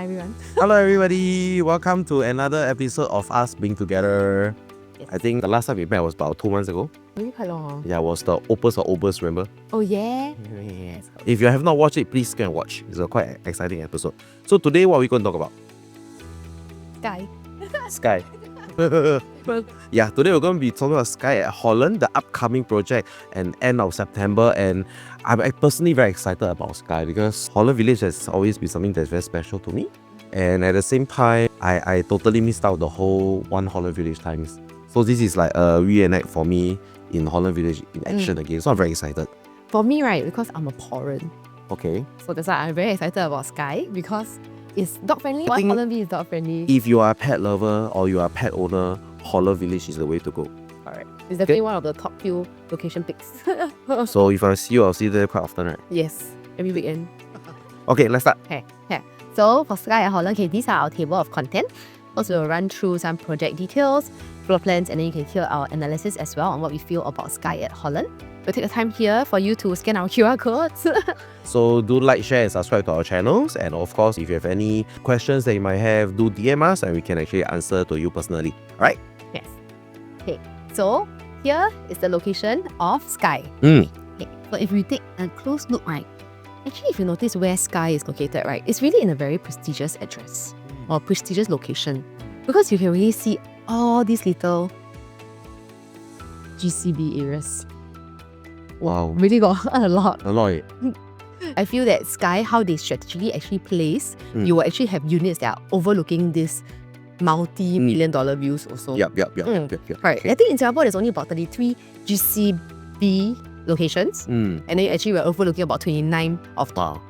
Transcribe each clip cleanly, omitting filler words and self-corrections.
Hi everyone. Hello everybody, welcome to another episode of us being together. Yes. I think the last time we met was about 2 months ago. Maybe quite long. Yeah, it was the Opus or Obus, remember? Oh yeah. Yes. If you have not watched it, please go and watch. It's a quite exciting episode. So today, what are we going to talk about? Skye. Skye. Yeah, today we're going to be talking about Skye at Holland, the upcoming project, and end of September. And I'm personally very excited about Skye because Holland Village has always been something that's very special to me. And at the same time, I totally missed out the whole one Holland Village times. So this is like a reenact for me in Holland Village in action again. So I'm very excited. For me, right, because I'm a Poran. Okay. So that's why I'm very excited about Skye because it's dog friendly. I think Holland Village is dog friendly. If you are a pet lover or you are a pet owner, Holland Village is the way to go. Alright. It's definitely one of the top few location picks. So if I see you, I'll see you there quite often, right? Yes. Every weekend. Okay, let's start. Okay. So for Skye at Holland, these are our table of content. Also, we'll run through some project details, floor plans, and then you can hear our analysis as well on what we feel about Skye at Holland. We'll take the time here for you to scan our QR codes. So do like, share, and subscribe to our channels. And of course, if you have any questions that you might have, do DM us and we can actually answer to you personally. Alright? Yes. Okay. So here is the location of Skye. Mm. Okay. So if we take a close look, right, actually if you notice where Skye is located, right, it's really in a very prestigious address or prestigious location because you can really see all these little GCB areas. Wow. Really got a lot. A lot. I feel that Skye, how they strategically actually place, you will actually have units that are overlooking this multi-million-dollar views also. Yep. Right. Okay. I think in Singapore, there's only about 33 GCB locations. And then actually, we're overlooking about 29 of them. Wow.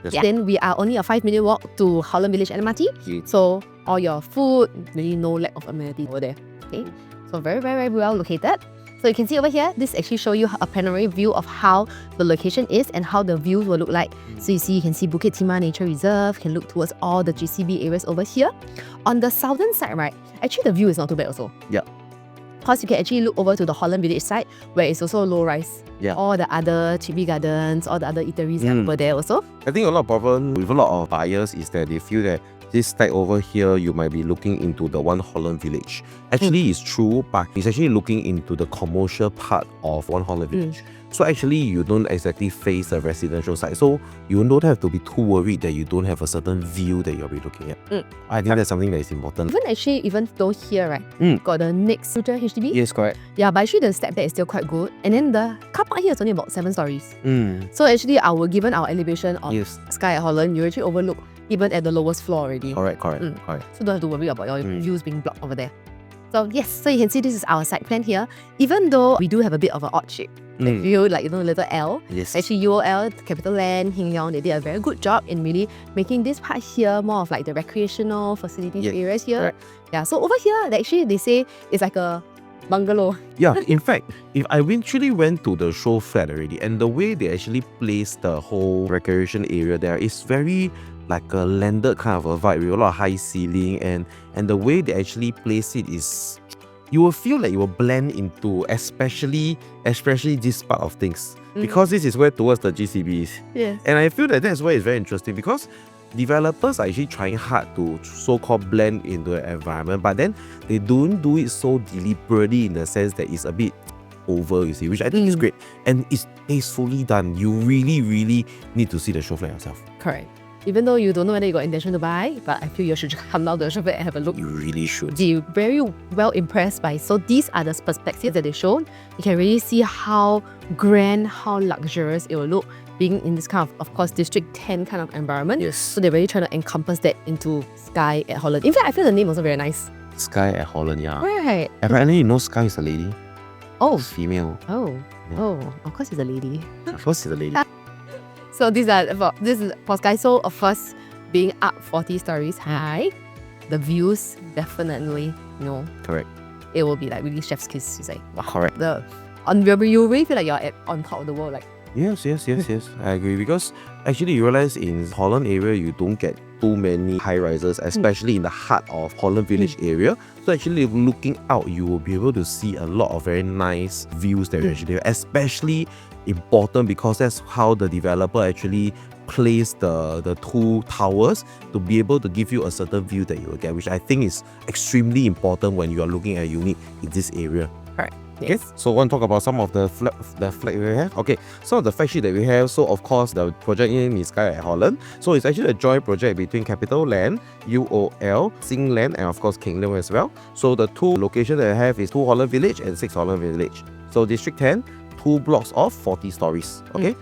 That's Then we are only a 5-minute walk to Holland Village MRT. cute. So all your food, really no lack of amenity over there. Okay. So very, very, very well located. So you can see over here, this actually show you a panoramic view of how the location is and how the views will look like. So you can see Bukit Timah Nature Reserve, can look towards all the GCB areas over here. On the southern side, right, actually the view is not too bad also. Yeah. Because you can actually look over to the Holland Village side where it's also low rise. Yeah. All the other chibi gardens, all the other eateries are over there also. I think a lot of problem with a lot of buyers is that they feel that this site over here, you might be looking into the one Holland Village. Actually, it's true, but it's actually looking into the commercial part of one Holland Village. So actually, you don't exactly face a residential side. So you don't have to be too worried that you don't have a certain view that you'll be looking at. I think that's something that is important. Even though here, right, got the next future HDB. Yes, correct. Yeah, but actually the step there is still quite good. And then the car park here is only about 7 stories. Mm. So actually, given our elevation of Skye at Holland, you actually overlook even at the lowest floor already. Correct. So don't have to worry about your views being blocked over there. So yes, so you can see this is our site plan here. Even though we do have a bit of an odd shape. Like view, like little L. Yes. Actually, UOL, CapitaLand, Hin Leong, they did a very good job in really making this part here more of like the recreational facilities areas here. Correct. Yeah, so over here, they say it's like a bungalow. Yeah, in fact, if I eventually went to the Showflat already, and the way they actually place the whole recreation area there is very like a landed kind of a vibe with a lot of high ceiling, and the way they actually place it is, you will feel like you will blend into especially this part of things because this is where towards the GCB is. Yeah. And I feel that that's why it's very interesting because developers are actually trying hard to so-called blend into the environment, but then they don't do it so deliberately in the sense that it's a bit over, you see, which I think is great. And it's tastefully done. You really, really need to see the Showflat yourself. Correct. Even though you don't know whether you got intention to buy, but I feel you should come down to the Showflat and have a look. You really should. They're very well impressed by. So these are the perspectives that they showed. You can really see how grand, how luxurious it will look being in this kind of course, District 10 kind of environment. Yes. So they're really trying to encompass that into Skye at Holland. In fact, I feel the name also very nice. Skye at Holland, yeah. Right. Apparently, you know Skye is a lady. Oh. It's female. Oh. Of course it's a lady. Of course, it's a lady. So this is for Skye. So of course, being up 40 stories high, the views definitely, Correct. it will be like really chef's kiss, you say. Correct. You really feel like you're on top of the world, like. Yes. I agree because actually you realize in Holland area you don't get too many high rises, especially in the heart of Holland Village area. So actually looking out, you will be able to see a lot of very nice views that you actually have, especially important because that's how the developer actually place the two towers to be able to give you a certain view that you will get, which I think is extremely important when you are looking at a unit in this area. Correct. Okay, so I want to talk about some of the flag we have. Okay, some of the fact sheet that we have. So of course the project name is Skye at Holland. So it's actually a joint project between Capital Land, UOL, Sing Land, and of course King Land as well. So the two locations that I have is 2 Holland Village and 6 Holland Village. So District 10, 2 blocks of 40 stories. Okay,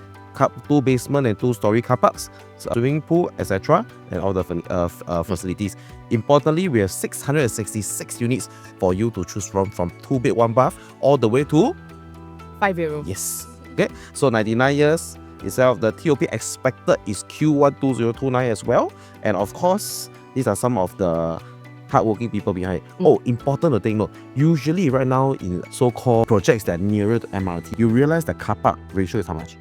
2 basement and 2-story car parks, swimming pool, etc., and all the facilities. Importantly, we have 666 units for you to choose from 2-bed 1-bath all the way to 5 bedroom. Yes. Okay, so 99 years itself. The TOP expected is Q1 2029 as well, and of course these are some of the hardworking people behind. Oh, important to take note. Usually right now in so-called projects that are nearer to MRT, you realize the car park ratio is how much?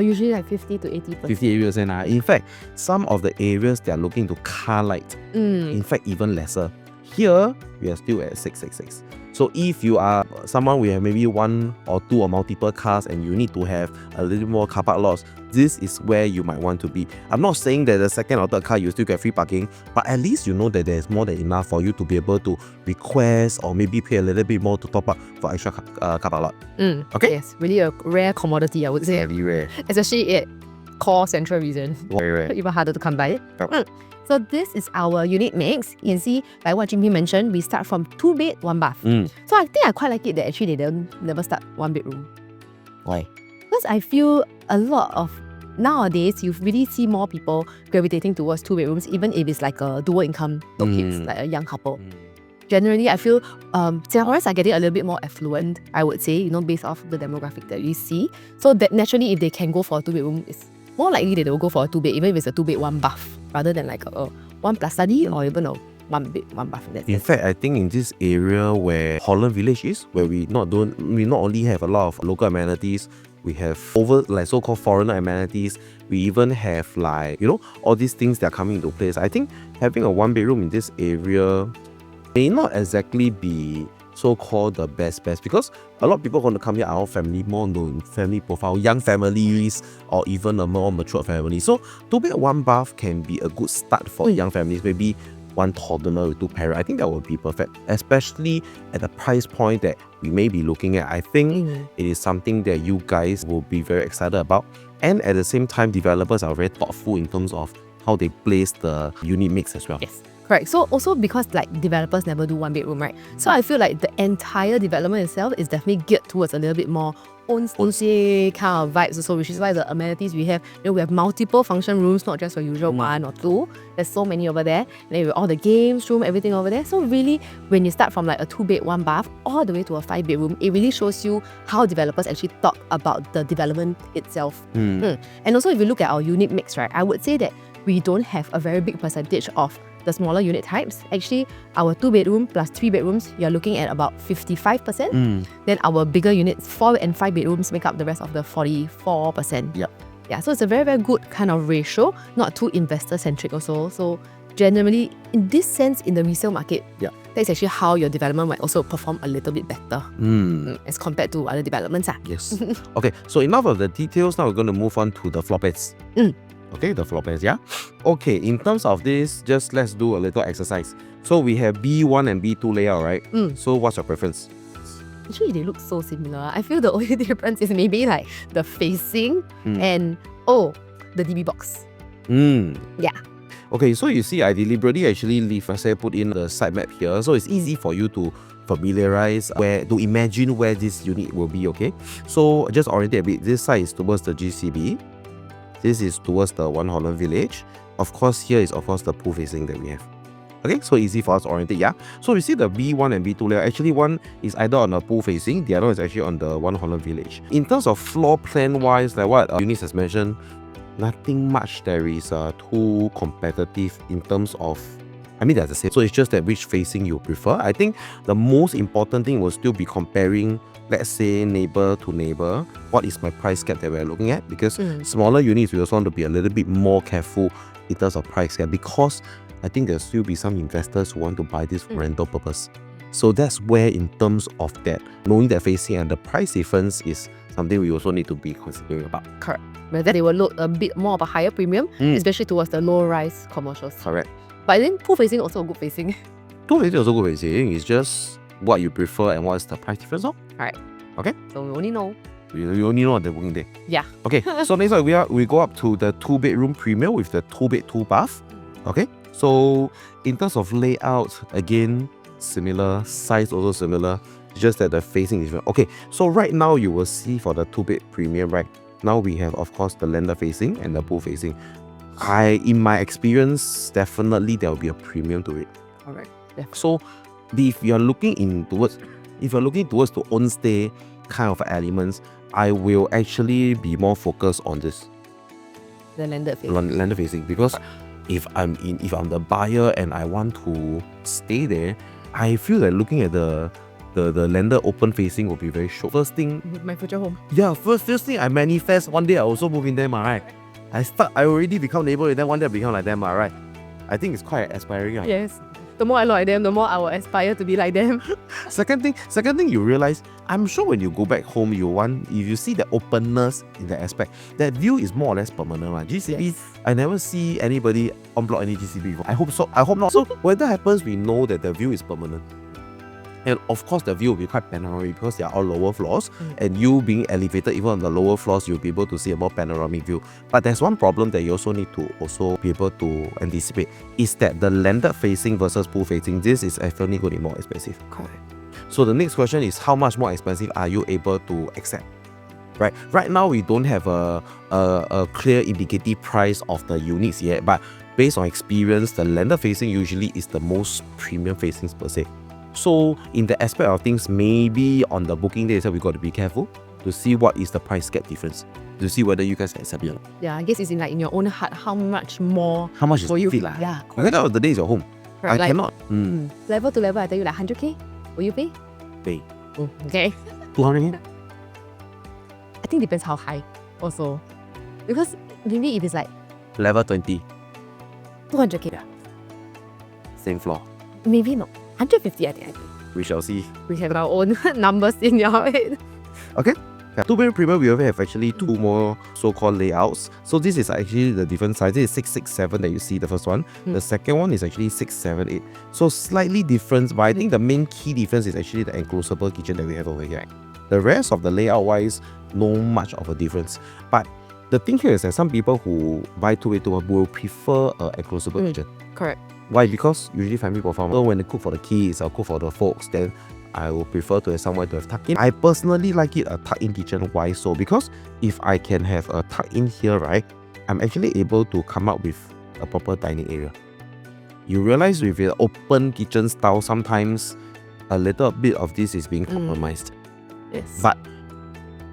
Usually like 50 to 80%. 50%. In fact, some of the areas they are looking to car light. In fact, even lesser. Here, we are still at 666. So if you are someone with maybe 1 or 2 or multiple cars and you need to have a little more car park lots, this is where you might want to be. I'm not saying that the second or third car you still get free parking, but at least you know that there's more than enough for you to be able to request or maybe pay a little bit more to top up for extra car park lot. Okay? Yes, really a rare commodity, I would say. Very rare. Especially at core central region. Very rare. Even harder to come by. So this is our unit mix. You can see, like what Jimmy mentioned, we start from 2-bed, 1-bath. So I think I quite like it that actually they never start 1-bedroom. Why? Because I feel a lot of nowadays you really see more people gravitating towards 2 bedrooms, even if it's like a dual income, no kids, like a young couple. Generally, I feel Singaporeans are getting a little bit more affluent, I would say, based off the demographic that we see. So that naturally, if they can go for a 2-bedroom, it's more likely that they will go for a 2-bed, even if it's a 2-bed, 1-bath, rather than like a 1+ study or even a 1-bed, 1-bath. In fact, I think in this area where Holland Village is, where we not only have a lot of local amenities, we have so-called foreigner amenities. We even have all these things that are coming into place. I think having a 1-bedroom in this area may not exactly be so-called the best because a lot of people want to come here are all more known family profile, young families, or even a more mature family. So 2-bed 1-bath can be a good start for young families, maybe 1 toddler with 2 parents. I think that would be perfect, especially at the price point that we may be looking at. I think it is something that you guys will be very excited about, and at the same time developers are very thoughtful in terms of how they place the unit mix as well. Yes. Correct. So also because developers never do 1-bedroom, right? So I feel like the entire development itself is definitely geared towards a little bit more own kind of vibes also, which is why the amenities we have, we have multiple function rooms, not just your usual 1 or 2. There's so many over there. And then with all the games room, everything over there. So really, when you start from like a 2-bed 1-bath all the way to a 5-bedroom, it really shows you how developers actually thought about the development itself. And also if you look at our unit mix, right, I would say that we don't have a very big percentage of the smaller unit types. Actually, our 2-bedroom plus 3 bedrooms, you're looking at about 55%. Then our bigger units, 4 and 5 bedrooms, make up the rest of the 44%. Yeah, so it's a very, very good kind of ratio, not too investor-centric also. So generally, in this sense, in the resale market, that's actually how your development might also perform a little bit better as compared to other developments. Yes. Okay, so enough of the details. Now we're going to move on to the floor plans. Okay, the floor plans, Okay, in terms of this, just let's do a little exercise. So we have B1 and B2 layout, right? So what's your preference? Actually, they look so similar. I feel the only difference is maybe like the facing and, the DB box. Yeah. Okay, so you see, I deliberately actually put in the site map here. So it's easy for you to familiarize to imagine where this unit will be, okay? So just orientate a bit. This side is towards the GCB. This is towards the 1 Holland Village. Of course, here is the pool facing that we have. Okay, so easy for us to orientate, So we see the B1 and B2 layout. Actually, one is either on the pool facing, the other is actually on the 1 Holland Village. In terms of floor plan wise, like what Eunice has mentioned, nothing much there is too competitive in terms of, that's the same. So it's just that which facing you prefer. I think the most important thing will still be comparing, let's say, neighbor to neighbor. What is my price gap that we're looking at? Because smaller units, we also want to be a little bit more careful in terms of price gap, because I think there'll still be some investors who want to buy this for rental purpose. So that's where, in terms of that, knowing that facing and the price difference is something we also need to be considering about. Correct. Whether they will look a bit more of a higher premium, especially towards the low rise commercials. Correct. But I think pool facing also a good facing. Two facing also good facing. It's just what you prefer and what's the price difference. Alright. Okay. So we only know. You only know on the booking day. Yeah. Okay. So next one we go up to the 2-bedroom premium with the 2-bed 2-bath. Okay. So in terms of layout, again, similar, size also similar, just that the facing is different. Okay, so right now you will see for the 2-bed premium, right? Now we have, of course, the landed facing and the pool facing. In my experience, definitely there will be a premium to it. Alright. So if you're looking towards the own stay kind of elements, I will actually be more focused on this. The landed facing. Landed facing, because if I'm the buyer and I want to stay there, I feel that looking at the landed open facing will be very short. First thing, My future home. yeah, first thing I manifest, one day I also move in them, right? I already become neighbor with them, one day I become like them, right? I think it's quite aspiring, right? Yes. The more I look at them, the more I will aspire to be like them. Second thing you realize, I'm sure when you go back home, if you see the openness in that aspect, that view is more or less permanent, right? GCB, Yes. I never see anybody unblock any GCB before. I hope so. I hope not. So when that happens, we know that the view is permanent. And of course, the view will be quite panoramic because they are all lower floors. And you being elevated, even on the lower floors, you'll be able to see a more panoramic view. But there's one problem that you also need to be able to anticipate, is that the landed facing versus pool facing, this is definitely going to be more expensive. Correct. So the next question is, how much more expensive are you able to accept? Right now, we don't have a clear indicative price of the units yet, but based on experience, the landed facing usually is the most premium facings per se. So in the aspect of things, maybe on the booking day itself, we got to be careful to see what is the price gap difference, to see whether you guys accept it. Yeah, I guess it's in your own heart, how much more How much is will you fit? Yeah. At the end of the day, it's your home. Correct. I cannot Level to level, I tell you like 100k. Will you pay? pay Okay. 200. I think depends how high also. Because maybe if it's like Level 20, 200k, same floor. maybe not. 150, I think. We shall see. We have our own numbers in your head. Okay. Yeah, 2-bedroom premium, we have actually 2 more so-called layouts. So this is actually the different size. This is 667 that you see, the first one. The second one is actually 678. So slightly different, but I think the main key difference is actually the enclosable kitchen that we have over here. The rest of the layout-wise, no much of a difference. But the thing here is that some people who buy 2-bed 2-bath will prefer an enclosable kitchen. Correct. Why? Because usually family profile, so when they cook for the kids or cook for the folks, then I will prefer to have somewhere to have tuck-in. I personally like it a tuck-in kitchen. Why so? Because if I can have a tuck-in here, right, I'm actually able to come up with a proper dining area. You realize with the open kitchen style, sometimes a little bit of this is being compromised. Yes. But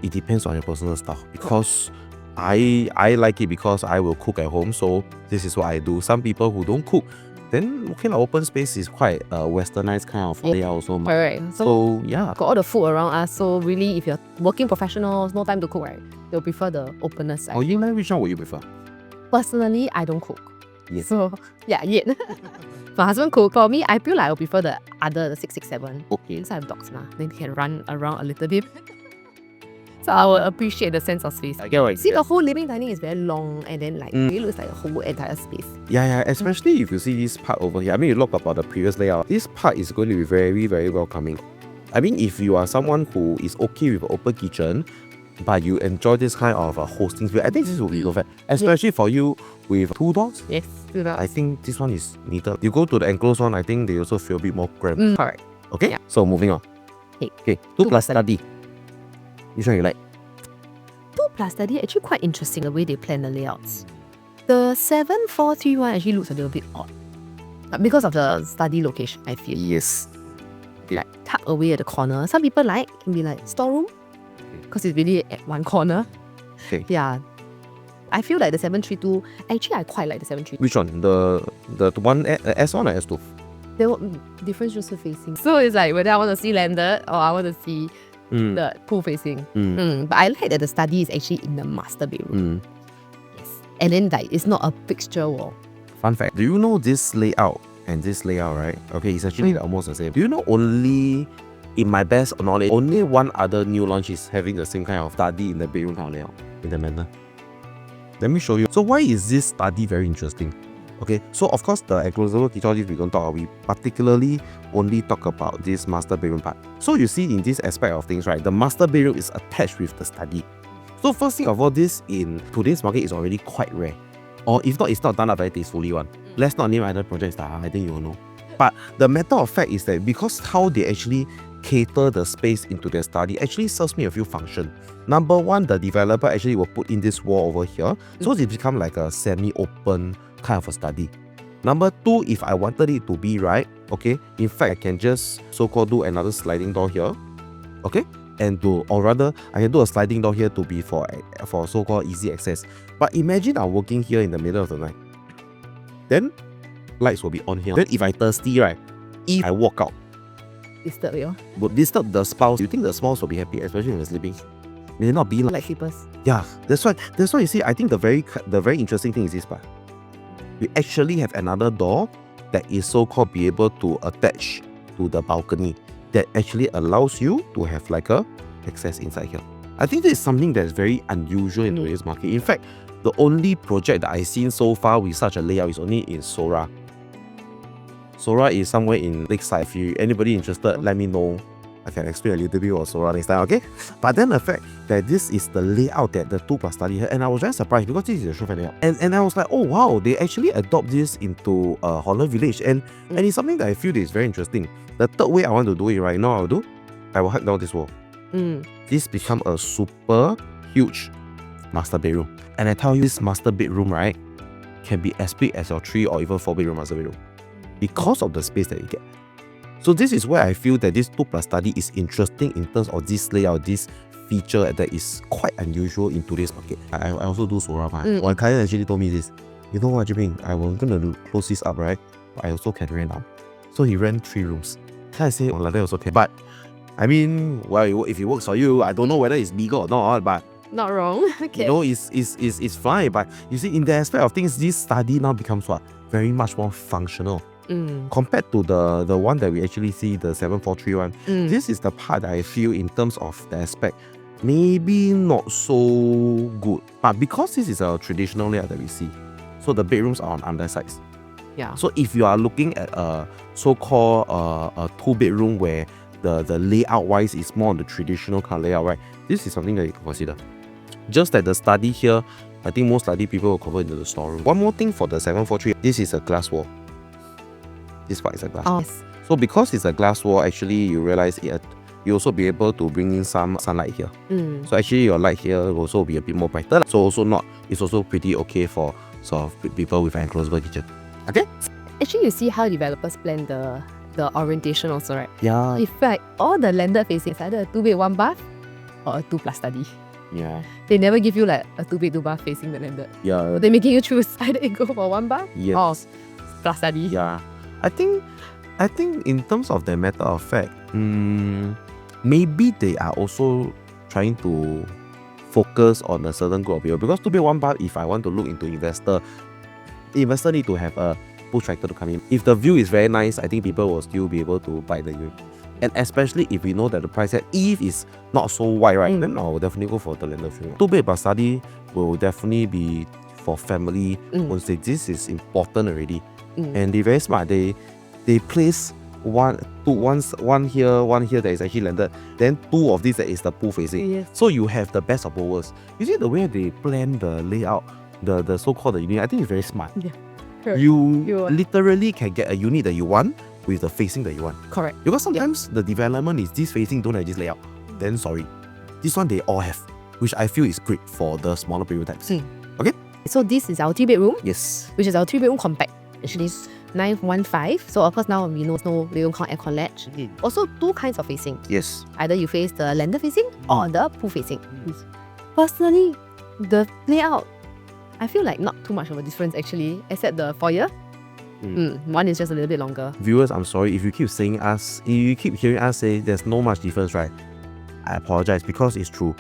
it depends on your personal style, because I like it because I will cook at home, so this is what I do. Some people who don't cook, then okay, open space is quite a westernized kind of layout also. Correct. So yeah. Got all the food around us, so really if you're working professionals, no time to cook, right? They'll prefer the openness side. Oh, you like, which one would you prefer? Personally, I don't cook. Yes. So yeah, yet. My husband cook. For me, I feel like I would prefer the 667. Okay. Because I have dogs now. Then they can run around a little bit. So I will appreciate the sense of space. I get what you See, get. the whole living dining is very long, and then like it looks like a whole entire space. Yeah, especially if you see this part over here. I mean, you look about the previous layout. This part is going to be very, very welcoming. I mean, if you are someone who is okay with an open kitchen, but you enjoy this kind of hosting feel, I think this will be perfect. Especially for you with 2 dogs. Yes, do that. I think this one is neater. You go to the enclosed one, I think they also feel a bit more cramped. Correct. Okay, Yeah. so moving on. Okay, 2 plus study. Which one you like? 2 plus study actually quite interesting the way they plan the layouts. The 7431 actually looks a little bit odd. Because of the study location, I feel. Yes. Like tucked away at the corner. Some people can be like storeroom. Because it's really at one corner. Okay. Yeah. I feel like the 732, actually I quite like the 732. Which one? The one S1 or S2? There were different just facing. So it's like whether I want to see landed or I want to see the pool facing. But I like that the study is actually in the master bedroom. Yes. and then like it's not a fixture wall. Fun fact, do you know this layout and this layout, right? Okay, it's actually almost the same. Do you know only, in my best knowledge, only one other new launch is having the same kind of study in the bedroom kind of layout, in the manner. Let me show you. So why is this study very interesting? Okay, so of course the enclosable kitchen we don't talk about. We particularly only talk about this master bedroom part. So you see in this aspect of things, right, the master bedroom is attached with the study. So first thing of all, this in today's market is already quite rare. Or if not, it's not done up very tastefully one. Let's not name other projects that I think you will know. But the matter of fact is that because how they actually cater the space into their study actually serves me a few functions. Number one, the developer actually will put in this wall over here, so it become like a semi-open kind of a study. Number two, if I wanted it to be right, okay, in fact I can just so-called do another sliding door here, okay, and or rather I can do a sliding door here to be for so-called easy access. But imagine I'm working here in the middle of the night, then lights will be on here. Then if I thirsty, right, if I walk out, Disturb you. would disturb the spouse. You think the spouse will be happy, especially when they're sleeping? May not be Like sleepers. yeah, that's why you see, I think the very interesting thing is this part. We actually have another door that is so-called be able to attach to the balcony that actually allows you to have like a access inside here. I think this is something that is very unusual in today's market. In fact, the only project that I've seen so far with such a layout is only in Sora. Sora is somewhere in Lakeside. If anybody interested, let me know. I can explain a little bit about Sora next time, okay? But then the fact that this is the layout that the 2+ study had, and I was very surprised because this is a Showflat layout. And I was like, oh wow, they actually adopt this into Holland Village, and it's something that I feel is very interesting. The third way I want to do it right now, I will hack down this wall. This become a super huge master bedroom. And I tell you, this master bedroom, right, can be as big as your 3 or even 4 bedroom master bedroom because of the space that you get. So this is where I feel that this 2+ study is interesting in terms of this layout, this feature that is quite unusual in today's market. I also do Sora. One client actually told me this. You know what, Jimmy? I was gonna close this up, right? But I also can rent out. So he rent 3 rooms. Then I say, oh, like that also can. But I mean, well, if it works for you, I don't know whether it's legal or not, but Not wrong. Okay. you know, it's fine. But you see, in the aspect of things, this study now becomes what? Very much more functional. Compared to the one that we actually see, the 7431, this is the part that I feel in terms of the aspect, maybe not so good. But because this is a traditional layout that we see, so the bedrooms are on undersides. Yeah. So if you are looking at a so-called a 2-bedroom where the layout wise is more on the traditional kind of layout, right? This is something that you can consider. Just that the study here, I think most likely people will convert into the storeroom. One more thing for the 743, this is a glass wall. This part is a glass wall. Yes. So because it's a glass wall, actually you realize you also be able to bring in some sunlight here. So actually your light here will also be a bit more brighter. So it's also pretty okay for sort of people with an enclosable kitchen. Okay? Actually, you see how developers plan the orientation also, right? Yeah. In fact, all the landed facing is either a 2-bed 1 bath or a 2+ study. Yeah. They never give you like a 2-bed 2 bath facing the landed. Yeah. They're making you choose either you go for 1 bath Yes. or plus study. Yeah. I think in terms of the matter of fact, maybe they are also trying to focus on a certain group of people. Because 2-bed 1 bath, if I want to look into investor need to have a push factor to come in. If the view is very nice, I think people will still be able to buy the unit. And especially if we know that the price at if is not so wide, right, then I will definitely go for the landed view. 2-bed plus study will definitely be for family. Once this is important already. And they're very smart. They place one here that is actually landed. Then 2 of these that is the pool facing. Yes. So you have the best of both worlds. You see the way they plan the layout, the so-called the unit, I think it's very smart. Yeah. Correct. You literally can get a unit that you want with the facing that you want. Correct. Because sometimes the development is this facing don't have this layout. Then sorry. This one they all have, which I feel is great for the smaller bedroom types. Okay? So this is our 3-bedroom, Yes. which is our 3-bedroom compact. Actually, it's 915. So of course now we know we don't count aircon latch. Also 2 kinds of facing. Yes. Either you face the landed facing or the pool facing. Personally, the layout, I feel like not too much of a difference actually, except the foyer. One is just a little bit longer. Viewers, I'm sorry if you keep hearing us say there's no much difference, right? I apologize because it's true.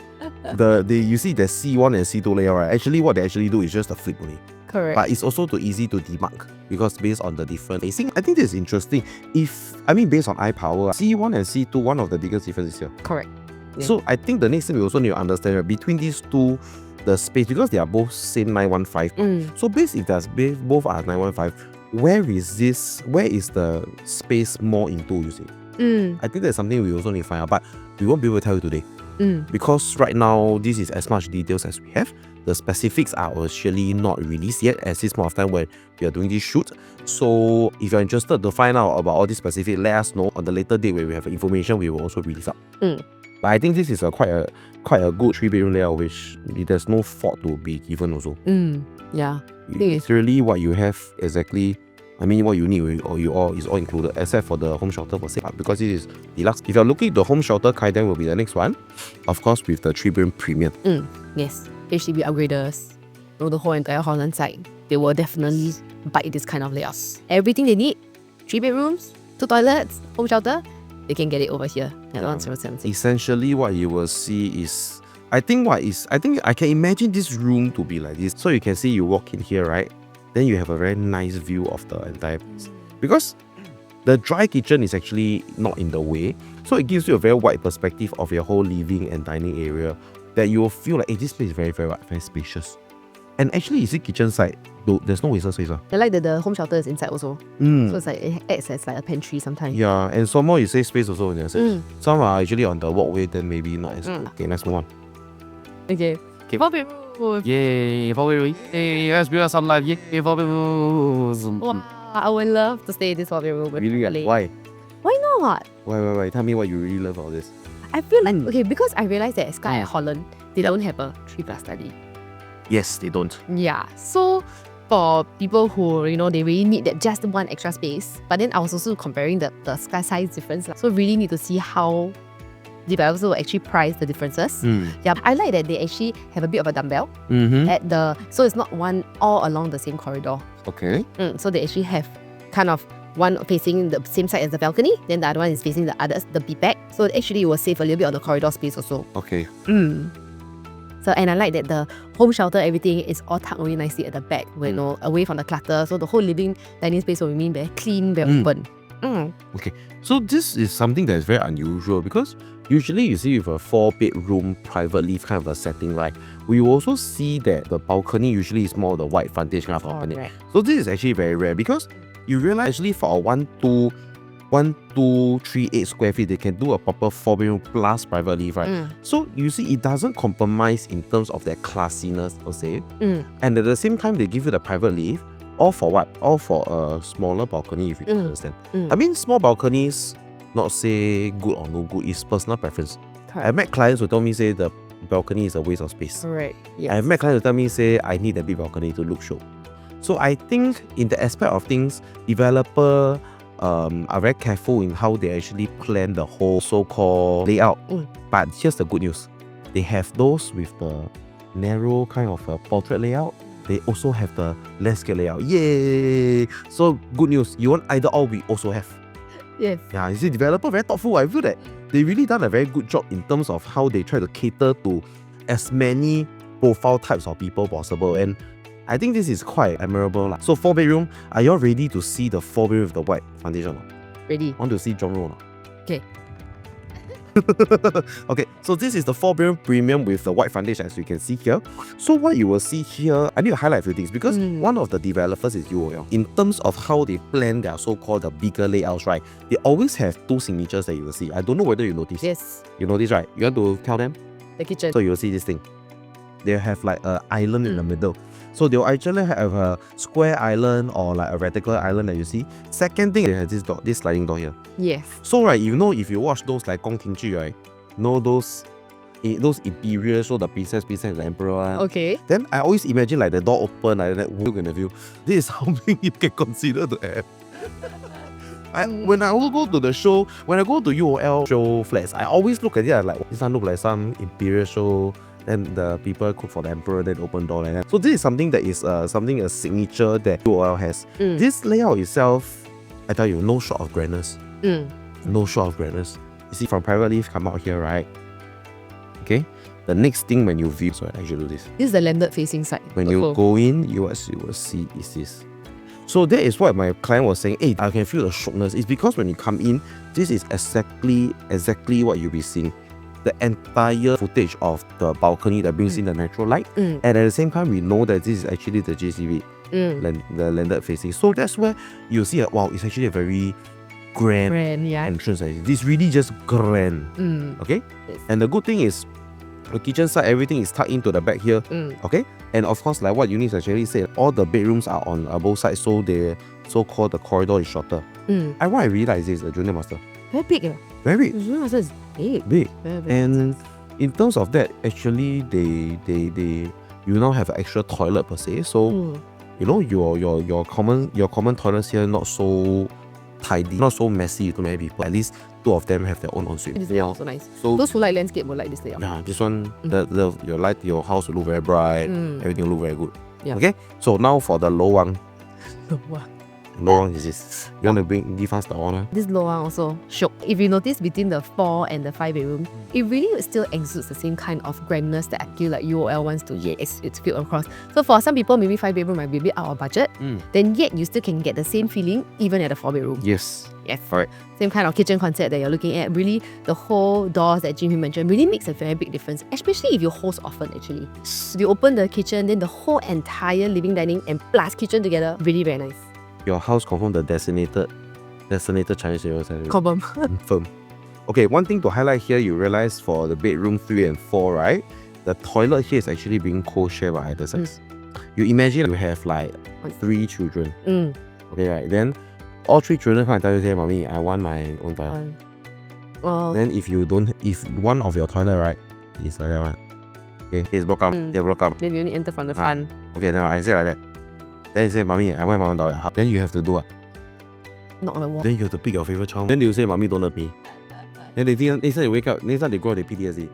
You see the C1 and C2 layout, right? Actually, what they actually do is just a flip only. Correct. But it's also too easy to demark because based on the different facing, I think this is interesting. Based on eye power, C1 and C2, one of the biggest differences here. Correct. Yeah. So I think the next thing we also need to understand, right, between these two, the space, because they are both same 915. So basically, if both are 915, where is the space more into, you see? I think that's something we also need to find out, but we won't be able to tell you today. Because right now, this is as much details as we have. The specifics are actually not released yet at this point of time when we are doing this shoot. So if you're interested to find out about all these specifics, let us know on the later date where we have information, we will also release up. But I think this is quite a good 3-bedroom layout, which there's no fault to be given also. Yeah. It's really what you have exactly. What you need is all included, except for the home shelter for sale, because it is deluxe. If you're looking at the home shelter, Kaiden will be the next one, of course, with the 3-bedroom premium. Yes, HDB upgraders, the whole entire Holland side, they will definitely bite this kind of layouts. Everything they need, 3 bedrooms, 2 toilets, home shelter, they can get it over here at 1776. Essentially, what you will see is, I think I can imagine this room to be like this. So you can see you walk in here, right? Then you have a very nice view of the entire place. Because the dry kitchen is actually not in the way. So it gives you a very wide perspective of your whole living and dining area that you will feel like, hey, this place is very, very wide, very spacious. And actually, you see kitchen side, there's no wasted space. I like that the home shelter is inside also. So it's like, it acts as like a pantry sometimes. Yeah, and some more you save space also in there. Some are actually on the walkway, then maybe not as good. Okay, let's move on. Okay. 4 bedroom. Yay, 4-bedroom. Yay, let's build some life. Yay, 4-bedroom. Wow, I would love to stay in this 4-bedroom. Really? Why? Why not? Why? Tell me what you really love about this. I feel like, okay, because I realized that Skye at Holland, they don't have a 3+ study. Yes, they don't. Yeah, so for people who, they really need that just one extra space, but then I was also comparing the Skye size difference. So really need to see how developers will actually price the differences. Yeah, I like that they actually have a bit of a dumbbell so it's not one all along the same corridor. Okay. So they actually have kind of one facing the same side as the balcony, then the other one is facing the B-back. So actually it will save a little bit on the corridor space also. Okay. So, and I like that the home shelter, everything is all tucked away nicely at the back, away from the clutter. So the whole living dining space will remain very clean, very open. Okay, so this is something that is very unusual because usually you see with a 4-bedroom private live kind of a setting, right? We also see that the balcony usually is more the wide frontage kind of balcony. Right. So this is actually very rare because you realize actually for a 1,238 square feet, they can do a proper 4-bedroom plus private live, right? So you see, it doesn't compromise in terms of their classiness per se. And at the same time, they give you the private live. All for what? All for a smaller balcony, if you understand. Small balconies, not say good or no good, it's personal preference. Correct. I met clients who told me say the balcony is a waste of space. Right. Yes. I've met clients who tell me say I need a big balcony to look show. So I think in the aspect of things, developer are very careful in how they actually plan the whole so-called layout. But here's the good news. They have those with the narrow kind of a portrait layout. They also have the landscape layout. Yay! So good news. You want either or, we also have. Yes. Yeah, you see, developer very thoughtful. I feel that they really done a very good job in terms of how they try to cater to as many profile types of people possible. And I think this is quite admirable. So 4-bedroom, are you all ready to see the 4-bedroom with the white foundation? Ready. Want to see drum roll? Okay. Okay, so this is the 4-bedroom premium with the white foundation, as you can see here. So what you will see here, I need to highlight a few things because one of the developers is UOL. In terms of how they plan their so-called the bigger layouts, right? They always have 2 signatures that you will see. I don't know whether you notice. Yes. You notice, right? You want to tell them? The kitchen. So you'll see this thing. They have like an island in the middle. So they'll actually have a square island or like a rectangular island that you see. Second thing, they have this sliding door here. Yes. So right, if you watch those like 宫廷剧, right? Those imperial, so the princess and the emperor one. Okay. Then I always imagine like the door open, like that, look in the view. This is how big you can consider to have. When I go to the show, when I go to UOL show flats, I always look at it like, this one look like some imperial show. Then the people cook for the emperor, then open door like that. So this is something that is a signature that UOL has. This layout itself, I tell you, no short of grandness. No short of grandness. You see from private live come out here, right? Okay. The next thing when you view, so I should do this. This is the landed facing side. When you go in, you will see is this. So that is what my client was saying. Hey, I can feel the sharpness. It's because when you come in, this is exactly what you'll be seeing. The entire footage of the balcony that brings in the natural light. And at the same time, we know that this is actually the JCB, the landed facing. So that's where you see, wow, it's actually a very grand entrance. This really just grand. Okay? Yes. And the good thing is, the kitchen side, everything is tucked into the back here. Okay? And of course, like what Eunice actually said, all the bedrooms are on both sides, so the so-called the corridor is shorter. And what I realized is the junior master. Very big. Very big. The junior master is big. Big. Very, very And in terms of that, actually you now have an extra toilet per se. So you know your common toilets here not so tidy, not so messy to many people. At least two of them have their own ensuite. This layout also nice. So those who like landscape will like this layout. yeah, this one your house will look very bright, everything will look very good. Yeah. Okay, so now for the low one. Wow. Low one is this. You want to give us the honor? This low one also shook. If you notice between the 4 and the 5 bedroom, it really still exudes the same kind of grandness that I feel like UOL wants to it's filled across. So for some people, maybe 5 bedroom might be a bit out of budget, then yet you still can get the same feeling even at a 4 bedroom. Yes. Yes. Correct. Same kind of kitchen concept that you're looking at. Really, the whole doors that Jimmy mentioned really makes a very big difference, especially if you host often actually. If you open the kitchen, then the whole entire living, dining and plus kitchen together, really very nice. Your house confirm the designated Chinese New Year celebration. Confirm. Okay, one thing to highlight here, you realize for the bedroom 3 and 4, right? The toilet here is actually being co-shared by either sex. You imagine you have like 3 children. Okay, right? Then all 3 children come and tell you, say, Mommy, I want my own toilet. Well, Then if one of your toilet, right, is like that one. Okay, it's broke up. They broke up. then you only enter from the front. Okay, then I say like that. Then you say, Mommy, I want my own toilet. Then you have to do what? Not on the wall. Then you have to pick your favorite child. Then they will say, Mommy, don't love me. Then they think, next time they wake up, next time they grow, they PTSD.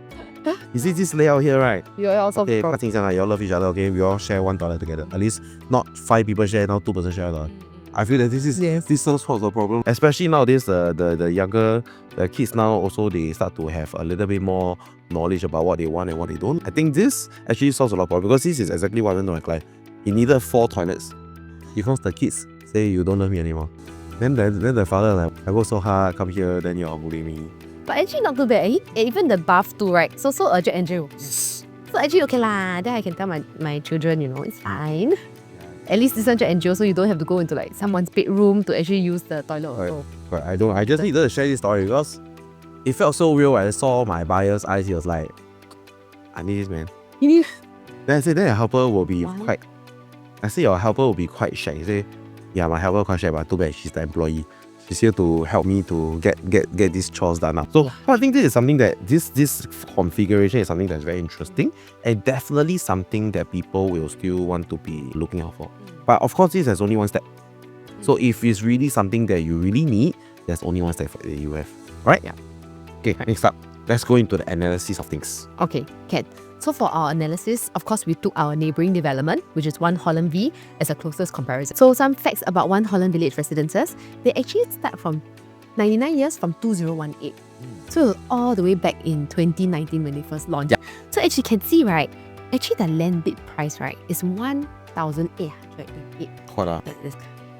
You see this layout here, right? You also Okay, you all love each other, okay? We all share one toilet together. At least not 5 people share, now 2 person share a toilet. I feel that this solves the problem. Especially nowadays, the younger kids now also, they start to have a little bit more knowledge about what they want and what they don't. I think this actually solves a lot of problems because this is exactly what I went to my client. He needed 4 toilets. Because the kids say you don't love me anymore. Then the father like, I work so hard, come here, then you're bullying me. But actually not too bad. Even the bath too, right? So urgent and zero. So actually okay lah. Then I can tell my children, it's fine. At least this one Jack and Jill, so you don't have to go into like someone's bedroom to actually use the toilet also. But I just needed to share this story because it felt so real when I saw my buyer's eyes. He was like, I need this, man. Then I said, then your helper will be quite. I say your helper will be quite shy. He say, yeah, my helper quite shy, but too bad she's the employee. She's here to help me to get these chores done up. So I think this is something that this configuration is something that's very interesting and definitely something that people will still want to be looking out for. But of course, this is only one step. So if it's really something that you really need, there's only one step that you have. Right? Yeah. Okay, next up. Let's go into the analysis of things. Okay, can. So for our analysis, of course, we took our neighbouring development, which is 1 Holland V, as a closest comparison. So some facts about 1 Holland Village residences, they actually start from 99 years from 2018. So all the way back in 2019 when they first launched. Yeah. So as you can see, right, actually the land bid price, right, is 1,888. What up? That's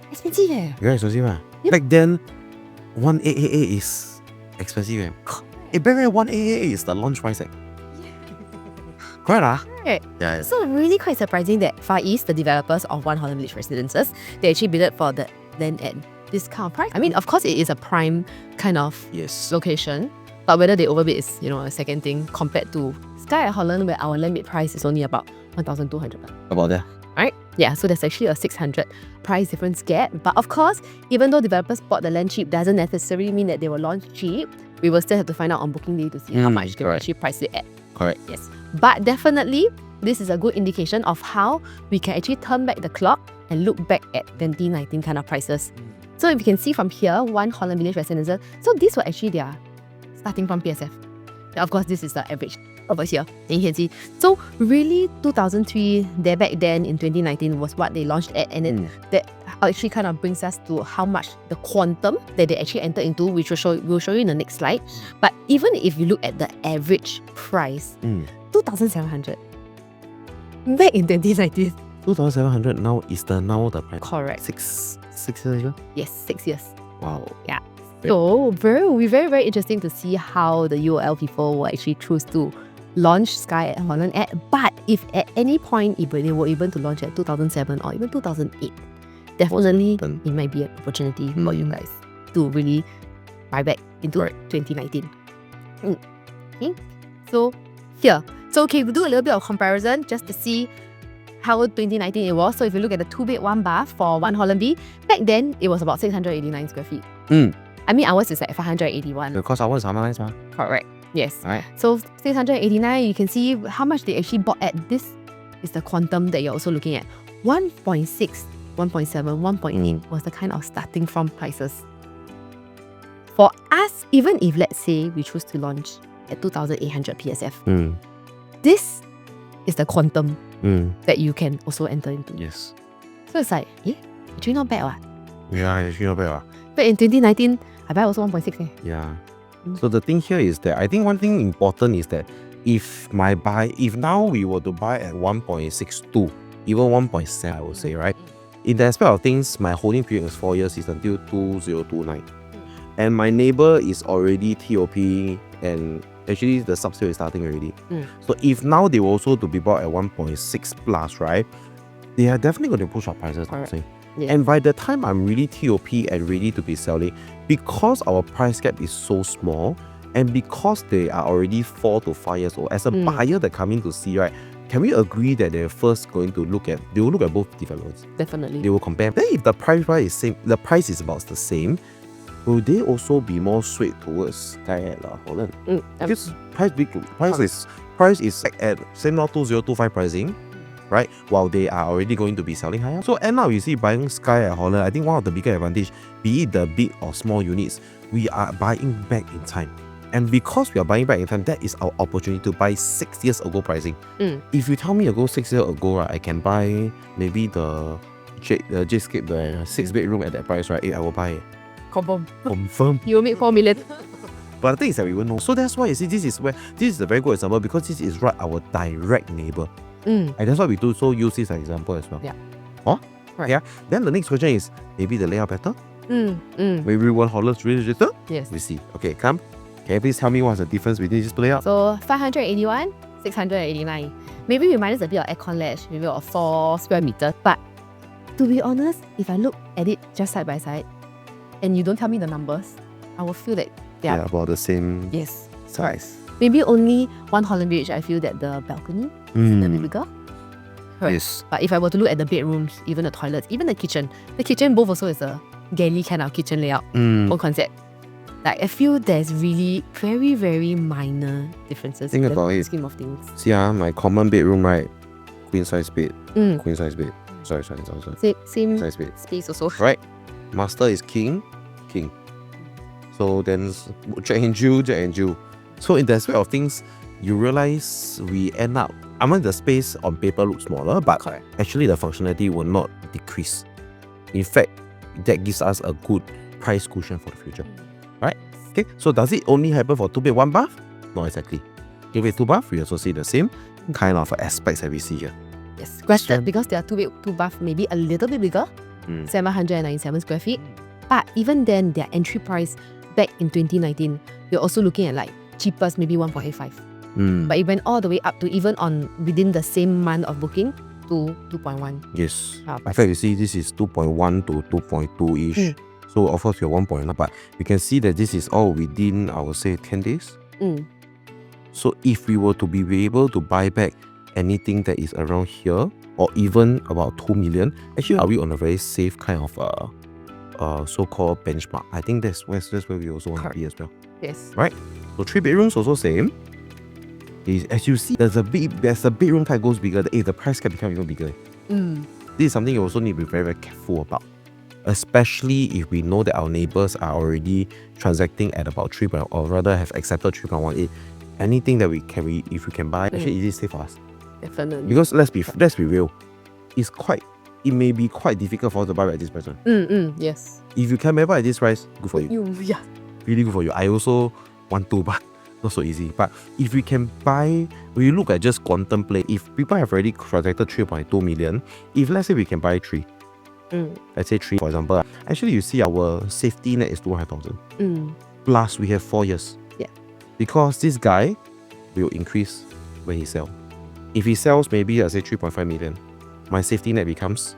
expensive eh? Very expensive, huh? Yep. Back then, 1,888 is expensive. Back then, 1,888 is the launch price. Correct, ah? Right. Yeah. So really quite surprising that Far East, the developers of 1 Holland Village residences, they actually bid for the land at this kind of price. I mean, of course, it is a prime kind of location, but whether they overbid is, a second thing compared to Skye at Holland, where our land bid price is only about 1,200. About that. Right? Yeah, so there's actually a 600 price difference gap. But of course, even though developers bought the land cheap, doesn't necessarily mean that they will launch cheap. We will still have to find out on booking day to see how much they will actually price it at. Correct. Yes. But definitely, this is a good indication of how we can actually turn back the clock and look back at 2019 kind of prices. So if you can see from here, 1 Holland Village residences, so these were actually their starting from PSF. And of course, this is the average over here. And you can see. So really, 2003, there back then in 2019 was what they launched at. And then actually kind of brings us to how much the quantum that they actually enter into, which we'll show you in the next slide. But even if you look at the average price, 2,700 back in 2019. 2,700 now is the price. Correct. 6 years ago? Yes, 6 years. Wow. Yeah. So very, very interesting to see how the UOL people will actually choose to launch Skye at Holland at. But if at any point if they were able to launch at 2007 or even 2008, definitely it might be an opportunity for you guys to really buy back into 2019. Okay. So here. So okay, we'll do a little bit of comparison just to see how 2019 it was. So if you look at the 2-bed 1-bath for 1 Holland V, back then it was about 689 square feet. I mean ours is like 581. Because ours is harmonized, ma. Correct. Yes. Right. So 689, you can see how much they actually bought at. This is the quantum that you're also looking at. 1.6, 1.7, 1.8 was the kind of starting from prices. For us, even if let's say we choose to launch at 2,800 PSF, this is the quantum that you can also enter into. Yes. So it's like, actually not bad, what? Yeah, actually not bad. But in 2019, I buy also 1.6. Yeah. So the thing here is that I think one thing important is that if now we were to buy at 1.62, even 1.7, I would say, right? In the aspect of things, my holding period is 4 years, is until 2029. And my neighbor is already TOP and actually the subsale is starting already. So if now they were also to be bought at 1.6 plus, right? They are definitely going to push up prices, I would say. Yeah. And by the time I'm really TOP and ready to be selling, because our price gap is so small, and because they are already 4 to 5 years old, as a buyer that come in to see, right, can we agree that they're first going to look at both developments? Definitely. They will compare. Then if the price is same, the price is about the same, will they also be more swayed towards Skye at Holland? Because price is at same now 2025 pricing, right? While they are already going to be selling higher. So end up you see buying Skye at Holland, I think one of the bigger advantage, be it the big or small units, we are buying back in time. And because we are buying back in time, that is our opportunity to buy 6 years ago pricing. If you tell me 6 years ago, right, I can buy maybe the J-Scape, the 6-bedroom at that price, right? I will buy it. Confirm. You will make 4 million. But the thing is that we won't know. So that's why you see this is a very good example, because this is right our direct neighbor. And that's why we do so use this as an example as well. Yeah. Right. Yeah. Then the next question is maybe the layout better? Maybe one Holland's really better? Yes. We see. Okay, come. Can you please tell me what's the difference between this layout? So 581, 689. Maybe we minus a bit of aircon ledge, maybe of 4 square meters. But to be honest, if I look at it just side by side, and you don't tell me the numbers, I will feel that they are about the same size. Maybe only 1 Holland Village, I feel that the balcony is a little bit bigger. Right. Yes. But if I were to look at the bedrooms, even the toilets, even the kitchen both also is a galley kind of kitchen layout or concept. Like I feel there's really very, very minor differences in the scheme of things. See, my common bedroom, right? Queen size bed. Queen size bed. Sorry. Same size bed. Space also. Right. Master is king. So then Jack and Jill. So in the aspect of things, you realize we end up, the space on paper looks smaller, but actually the functionality will not decrease. In fact, that gives us a good price cushion for the future. Right? Okay, so does it only happen for 2-bed 1-bath? Not exactly. If it's 2-bath, we also see the same kind of aspects that we see here. Yes, granted, because they are 2-bed 2-bath, maybe a little bit bigger, 797 square feet. But even then, their entry price back in 2019, we're also looking at like cheapest, maybe 1.85. But it went all the way up to even within the same month of booking to 2.1. Yes. In fact, you see this is 2.1 to 2.2-ish. So of course you're 1.9, but you can see that this is all within, I would say, 10 days. So if we were to be able to buy back anything that is around here, or even about 2 million, actually are we on a very safe kind of so-called benchmark? I think that's where we also want to be as well. Yes. Right? So 3 bedrooms also same. As you see, there's a bedroom type goes bigger, the price can become even bigger. This is something you also need to be very, very careful about. Especially if we know that our neighbors are already transacting at about 3, or rather have accepted 3.18. Anything that if we can buy, actually it is safe for us. Definitely. Because let's be real, it's quite it may be quite difficult for us to buy at this price. Yes. If you can buy at this price, good for you. Yeah. Really good for you. I also want to, but not so easy. But if we can buy, when you look at just quantum play, if people have already transacted 3.2 million, if let's say we can buy 3, let's say 3 for example, actually you see our safety net is 200,000. Plus we have 4 years. Yeah. Because this guy will increase when he sells. If he sells maybe let's say 3.5 million, my safety net becomes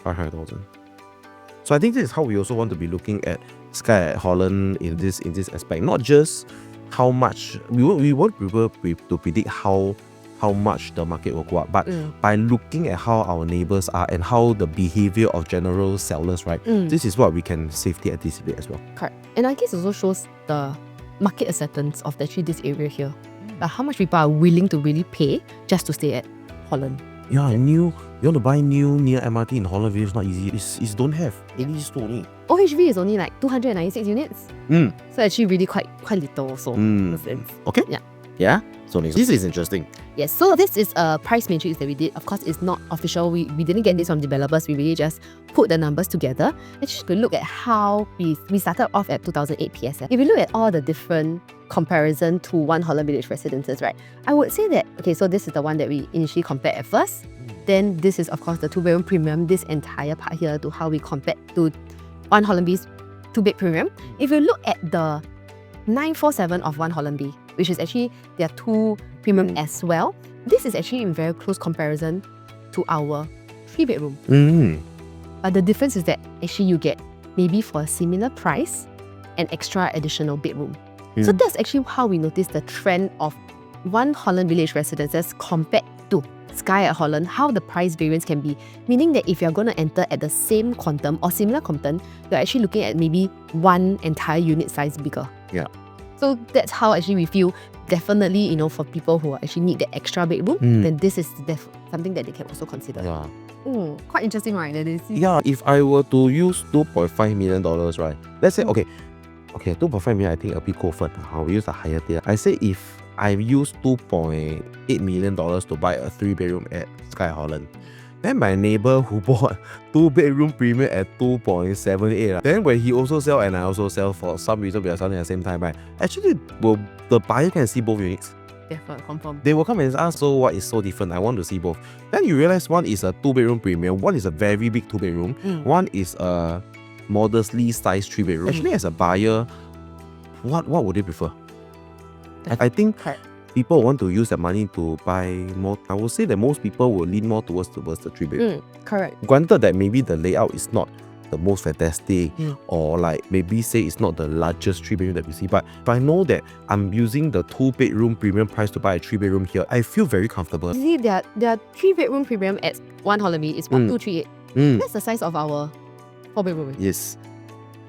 500,000. So I think this is how we also want to be looking at Skye at Holland in this aspect. Not just how much we won't be able to predict how much the market will go up, but by looking at how our neighbors are and how the behavior of general sellers, right? This is what we can safely anticipate as well. Correct. And I guess it also shows the market acceptance of actually this area here. Like how much people are willing to really pay just to stay at Holland. Yeah, you want to buy new near MRT in Holland Village, not easy. It's don't have any store only. OHV is only like 296 units. So actually really quite little also in a sense. Okay. Yeah. So this is interesting. Yes, so this is a price matrix that we did. Of course, it's not official. We didn't get this from developers. We really just put the numbers together and just to look at how we started off at 2008 PSF. If you look at all the different comparison to One Holland Village residences, right? I would say that, okay, so this is the one that we initially compared at first. Then this is, of course, the 2-bedroom premium, this entire part here to how we compared to One Holland B's 2-bed premium. If you look at the 947 of One Holland B, which is actually their 2 premium as well, this is actually in very close comparison to our 3-bedroom. But the difference is that actually you get maybe for a similar price an extra additional bedroom. So that's actually how we notice the trend of One Holland Village residences compared to Skye at Holland, how the price variance can be. Meaning that if you're going to enter at the same quantum or similar quantum, you're actually looking at maybe one entire unit size bigger. Yeah. So that's how actually we feel definitely, you know, for people who actually need the extra bedroom, then this is something that they can also consider. Yeah. Quite interesting, right? Yeah, if I were to use $2.5 million, right? Let's say, okay, 2.5 million, I think a bit covered. I'll use a higher tier. I say if I use $2.8 million to buy a 3-bedroom at Skye Holland, then my neighbor who bought 2-bedroom premium at 2.78, then when he also sell and I also sell, for some reason we are selling at the same time, right? Actually, the buyer can see both units. Definitely, confirm. They will come and ask, so what is so different? I want to see both. Then you realize one is a 2-bedroom premium, one is a very big 2-bedroom, one is a modestly sized 3-bedroom. Actually, as a buyer, what would you prefer? I think people want to use their money to buy more. I would say that most people will lean more towards the 3-bedroom. Correct. Granted that maybe the layout is not the most fantastic, or like maybe say it's not the largest 3-bedroom that we see, but if I know that I'm using the 2-bedroom premium price to buy a 3-bedroom here, I feel very comfortable. You see, their 3-bedroom premium at One Holland B is 1238. That's the size of our 4-bedroom. Yes.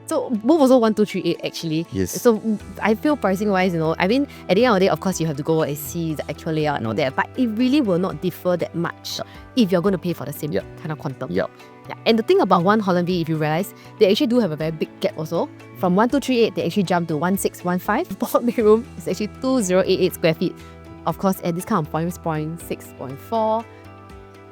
So both also 1238 actually. Yes. So I feel pricing wise, you know, I mean, at the end of the day, of course, you have to go and see the actual layout and all that, but it really will not differ that much if you're going to pay for the same kind of quantum. Yeah. And the thing about One Holland V, if you realize, they actually do have a very big gap also. From 1238, they actually jump to 1615. 4-bedroom is actually 2088 square feet. Of course, at this kind of price point, 6.4.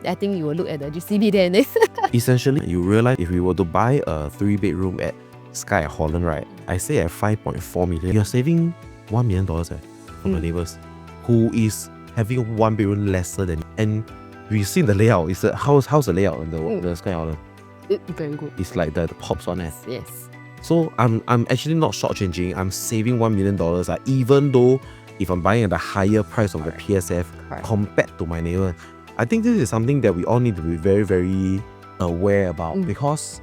I think you will look at the GCB there next. Essentially, you realize if we were to buy a 3-bedroom at Skye at Holland, right? I say at 5.4 million, you're saving $1 million from the neighbors who is having 1 bedroom lesser than you. And we've seen the layout. It's how's the layout on the Skye Holland? Very good. It's like the pops one. Yes. So I'm actually not shortchanging. I'm saving $1 million, even though if I'm buying at the higher price of the PSF compared to my neighbor. I think this is something that we all need to be very, very aware about, because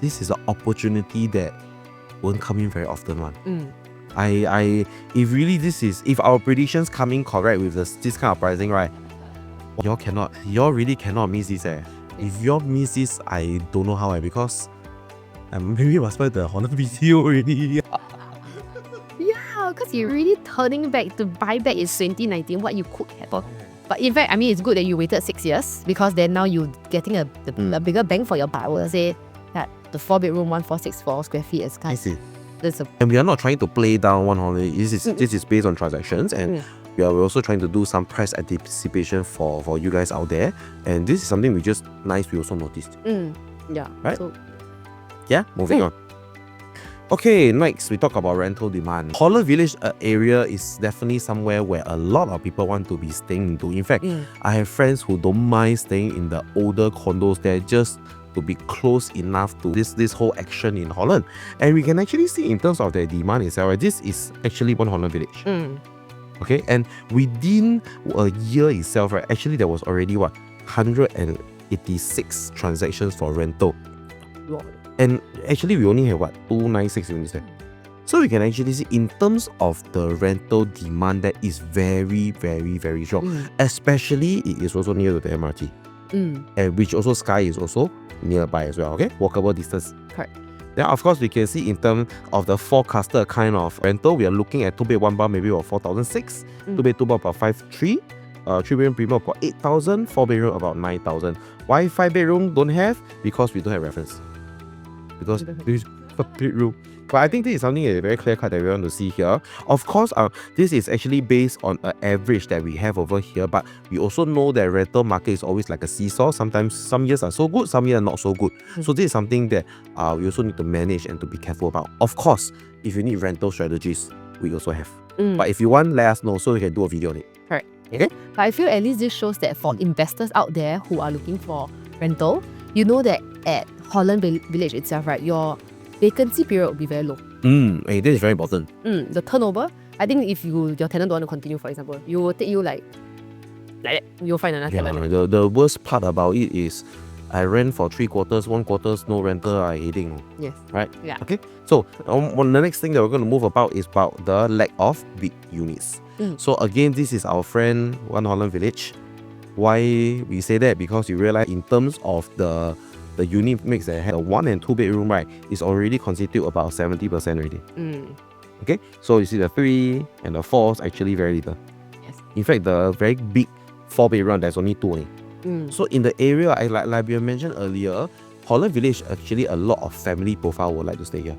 this is an opportunity that won't come in very often. If our predictions coming correct with this kind of pricing, right? Y'all really cannot miss this. If y'all miss this, I don't know how, because maybe must buy the Holland VCO already. Yeah, because you're really turning back to buy back in 2019 what you could have. But in fact, I mean, it's good that you waited 6 years, because then now you're getting a bigger bang for your buck. I would say that the 4-bedroom 1464 square feet is kind of. And we are not trying to play down One Holland. This is based on transactions, and we're also trying to do some price anticipation for you guys out there. And this is something we also noticed. Yeah. Right? So, Yeah, moving on. Okay, next we talk about rental demand. Holland Village area is definitely somewhere where a lot of people want to be staying into. In fact, I have friends who don't mind staying in the older condos there just to be close enough to this whole action in Holland. And we can actually see in terms of the demand itself, right, this is actually one Holland Village. Okay, and within a year itself, right, actually there was already 186 transactions for rental. And actually we only have 296 units there. So we can actually see in terms of the rental demand that is very, very, very strong. Especially it is also near to the MRT. And which also Skye is also nearby as well, okay? Walkable distance. Correct. Then of course we can see in terms of the forecasted kind of rental, we are looking at 2 bed 1 bar maybe about 4,600, 2 bed 2 bar about 5,300, 3 bedroom premium about 8,000, 4 bedroom about 9,000. Why 5 bedroom don't have? Because we don't have reference. Because this is a big room. But I think this is something very clear cut that we want to see here. Of course, this is actually based on an average that we have over here, but we also know that rental market is always like a seesaw. Sometimes some years are so good, some years are not so good. So this is something that we also need to manage and to be careful about. Of course, if you need rental strategies, we also have. But if you want, let us know so we can do a video on it. Correct. Okay? But I feel at least this shows that for investors out there who are looking for rental, you know that at Holland Village itself, right, your vacancy period will be very low. Hey, this is very important. The turnover, I think if your tenant don't want to continue, for example, you will take you like that. You'll find another tenant. The worst part about it is I rent for 3 quarters, 1 quarter's no rental, I hating. Yes. Right? Yeah. Okay. So the next thing that we're going to move about is about the lack of big units. So again, this is our friend One Holland Village. Why we say that? Because you realize in terms of the unit mix that had a 1 and 2 bedroom, right, is already constitute about 70% already. Okay, so you see the 3 and the 4 is actually very little. Yes. In fact, the very big 4 bedroom, there's only 2 only. So in the area, like we mentioned earlier, Holland Village, actually a lot of family profile would like to stay here.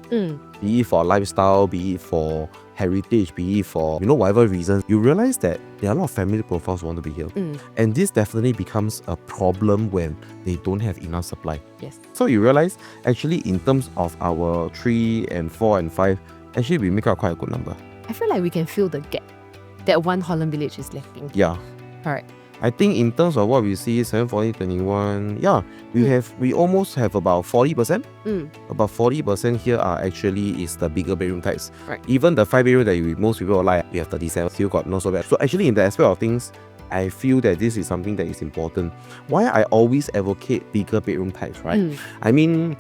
Be it for lifestyle, be it for heritage, be it for whatever reason, you realize that there are a lot of family profiles who want to be here. And this definitely becomes a problem when they don't have enough supply. Yes. So you realize actually in terms of our 3 and 4 and 5, actually we make out quite a good number. I feel like we can fill the gap that One Holland Village is lacking. Yeah. Alright. I think in terms of what we see, 740-21, yeah, we almost have about 40%. About 40% here are actually is the bigger bedroom types. Right. Even the 5 bedroom that most people like, we have 37, still got not so bad. So actually in the aspect of things, I feel that this is something that is important. Why I always advocate bigger bedroom types, right? I mean,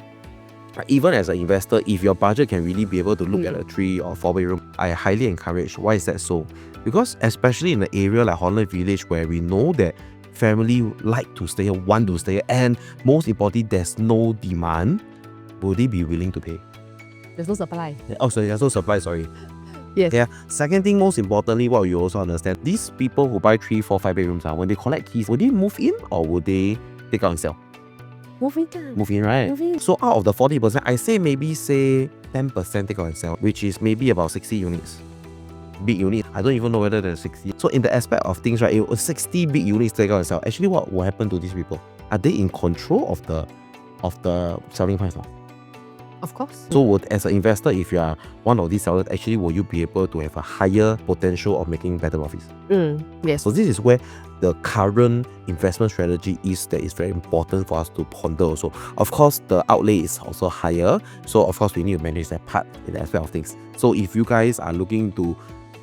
even as an investor, if your budget can really be able to look at a 3 or 4 bedroom, I highly encourage. Why is that so? Because especially in an area like Holland Village where we know that family like to stay here, want to stay here, and most importantly, there's no demand, will they be willing to pay? There's no supply. Oh, sorry, there's no supply, sorry. Yes. Yeah. Second thing, most importantly, what you also understand, these people who buy 3, 4, 5 bedrooms, when they collect keys, would they move in or would they take out and sell? Move in. Move in, right? Move in. So out of the 40%, I say maybe 10% take out and sell, which is maybe about 60 units. Big unit. I don't even know whether there's 60. So in the aspect of things, right, it was 60 big units take out and sell. Actually, what will happen to these people? Are they in control of the selling price now? Of course. So as an investor, if you are one of these sellers, actually will you be able to have a higher potential of making better profits? Yes. So this is where the current investment strategy is that is very important for us to ponder also. Of course, the outlay is also higher. So of course, we need to manage that part in the aspect of things. So if you guys are looking to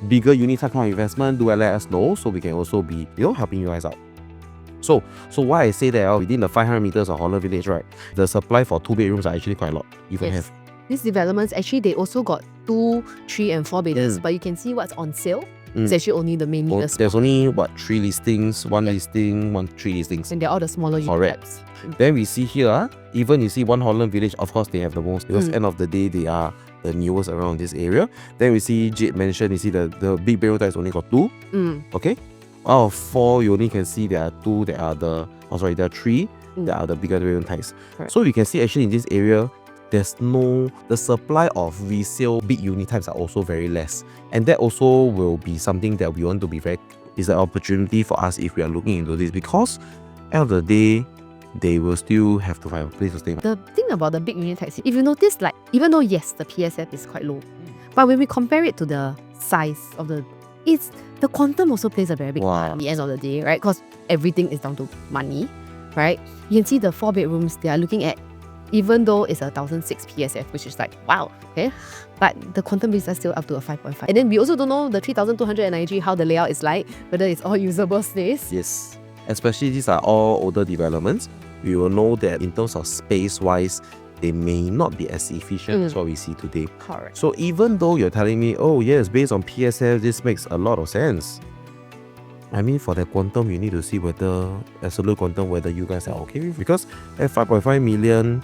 bigger unit type of investment, do let us know so we can also be helping you guys out. So why I say that within the 500 meters of Holland Village, right, the supply for 2 bedrooms are actually quite a lot. You can have. These developments, actually, they also got 2, 3 and 4 bedrooms, but you can see what's on sale. It's actually only the main units. There's only 3 listings, 1 listing, 3 listings. And they're all the smaller units. Then we see here, even you see One Holland Village, of course they have the most because end of the day they are the newest around this area. Then we see Jade mentioned, you see the big bedroom types only got 2. Okay. Out of 4, you only can see there are 2 that are there are 3 that are the bigger bedroom types. Correct. So you can see actually in this area, the supply of resale big unit types are also very less. And that also will be something that we want to be is an opportunity for us if we are looking into this, because end of the day, they will still have to find a place to stay. The thing about the big unit types, if you notice, like, even though yes, the PSF is quite low, but when we compare it to the size of the quantum also plays a very big part at the end of the day, right? Because everything is down to money, right? You can see the 4 bedrooms they are looking at, even though it's a 1,006 PSF, which is like, wow, okay? But the quantum base is still up to a 5.5. And then we also don't know the 3,293 how the layout is like, whether it's all usable space. Yes. Especially these are all older developments. We will know that in terms of space-wise, they may not be as efficient as what we see today. Correct. So even though you're telling me, oh yes, based on PSF, this makes a lot of sense. I mean, for the quantum, you need to see whether, absolute quantum, whether you guys are okay with. Because at 5.5 million,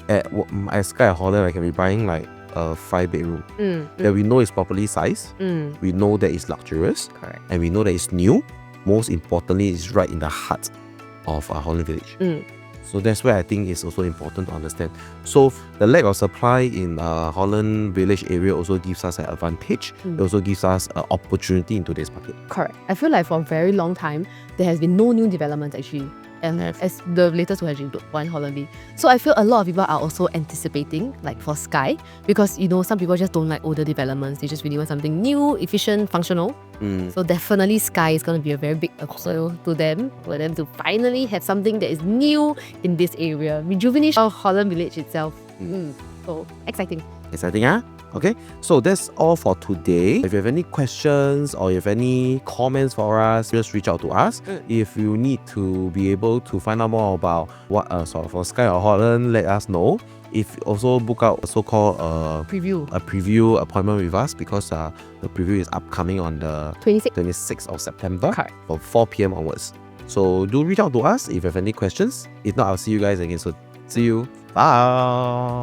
at Skye Holland, I can be buying like a 5-bedroom that we know is properly sized. We know that it's luxurious. Correct. And we know that it's new. Most importantly, it's right in the heart of Holland Village. So that's where I think it's also important to understand. So the lack of supply in Holland Village area also gives us an advantage. It also gives us an opportunity in today's market. Correct. I feel like for a very long time, there has been no new developments actually. And as the latest was actually one Holland V. So I feel a lot of people are also anticipating, like for Skye, because you know some people just don't like older developments. They just really want something new, efficient, functional. So definitely Skye is going to be a very big appeal to them, for them to finally have something that is new in this area. Rejuvenation of Holland Village itself. So exciting. Exciting, huh? Okay, so that's all for today. If you have any questions or you have any comments for us, just reach out to us. If you need to be able to find out more about what for Skye or Holland, let us know. If you also book out a so-called preview appointment with us, because the preview is upcoming on the 26th of September from 4 p.m. onwards. So do reach out to us if you have any questions. If not, I'll see you guys again soon. See you. Bye.